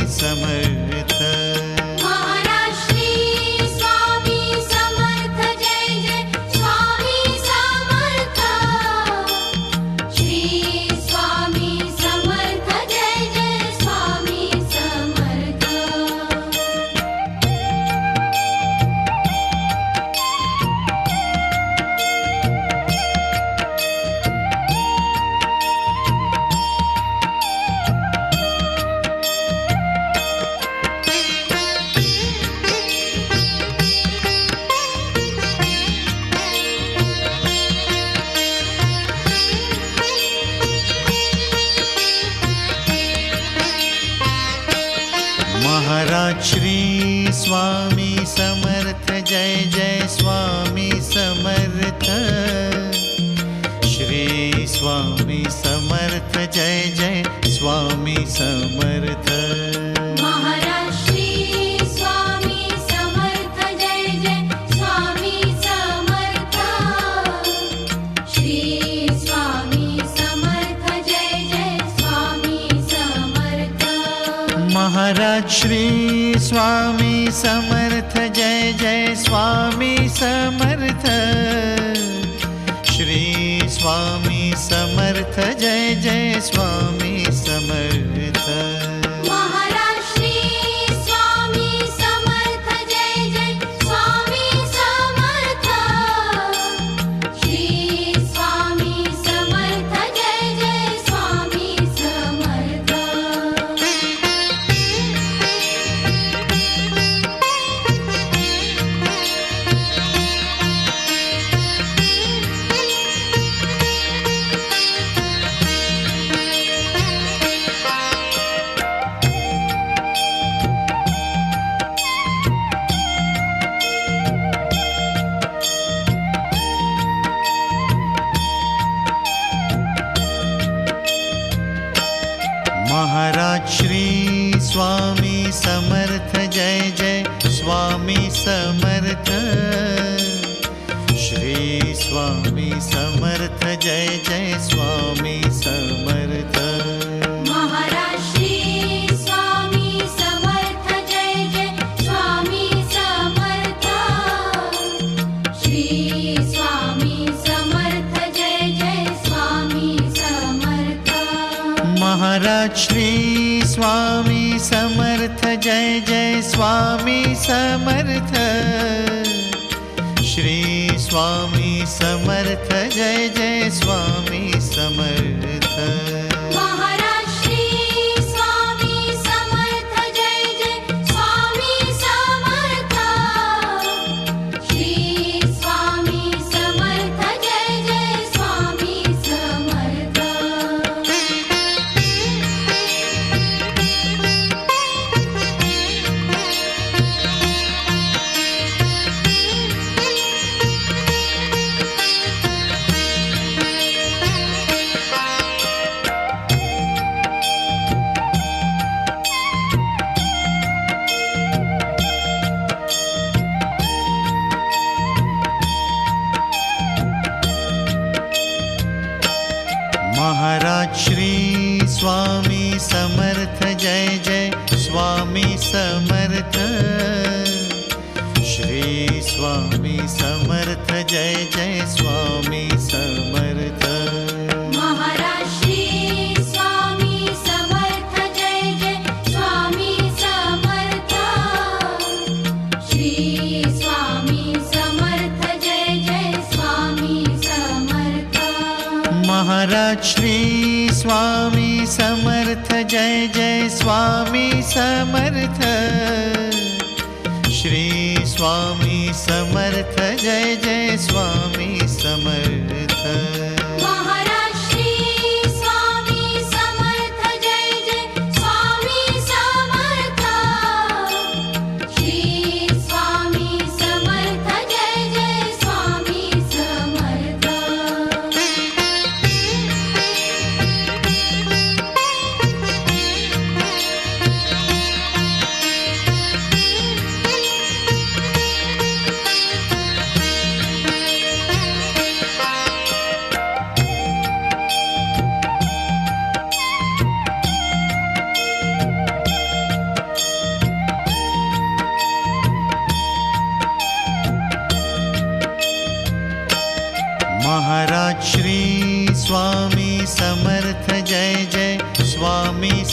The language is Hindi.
समर्थ। महाराज श्री स्वामी समर्थ जय जय स्वामी समर्थ। श्री स्वामी समर्थ जय जय स्वामी समर्थ। महाराज श्री स्वामी समर्थ जय जय स्वामी समर्थ। श्री स्वामी समर्थ जय जय स्वामी समर्थ। महाराज श्री स्वामी समर्थ जय जय स्वामी समर्थ। श्री स्वामी समर्थ जय जय स्वामी समर्थ। महाराज श्री स्वामी समर्थ जय जय स्वामी समर्थ। श्री स्वामी समर्थ जय जय स्वामी समर्थ। महाराज श्री स्वामी समर्थ जय जय स्वामी समर्थ। श्री स्वामी समर्थ जय जय स्वामी समर्थ। महाराज श्री स्वामी समर्थ जय जय स्वामी समर्थ। श्री स्वामी समर्थ जय जय स्वामी समर्थ। महाराज श्री स्वामी समर्थ जय जय स्वामी समर्थ। श्री स्वामी समर्थ जय जय स्वामी समर्थ। महाराज श्री स्वामी समर्थ जय जय स्वामी समर्थ। श्री स्वामी समर्थ जय जय स्वामी समर्थ। महाराज श्री स्वामी समर्थ जय जय स्वामी समर्थ। श्री स्वामी समर्थ जय जय स्वामी समर्थ। महाराज श्री स्वामी समर्थ जय जय स्वामी समर्थ। श्री स्वामी समर्थ जय जय स्वामी समर्थ। महाराज श्री स्वामी समर्थ जय जय स्वामी समर्थ। श्री स्वामी समर्थ जय जय स्वामी समर्थ। महाराज श्री स्वामी समर्थ जय जय स्वामी समर्थ। श्री स्वामी समर्थ जय जय स्वामी समर्थ। महाराज श्री स्वामी समर्थ जय जय स्वामी समर्थ। श्री स्वामी समर्थ जय जय स्वामी समर्थ। महाराज श्री स्वामी समर्थ जय जय स्वामी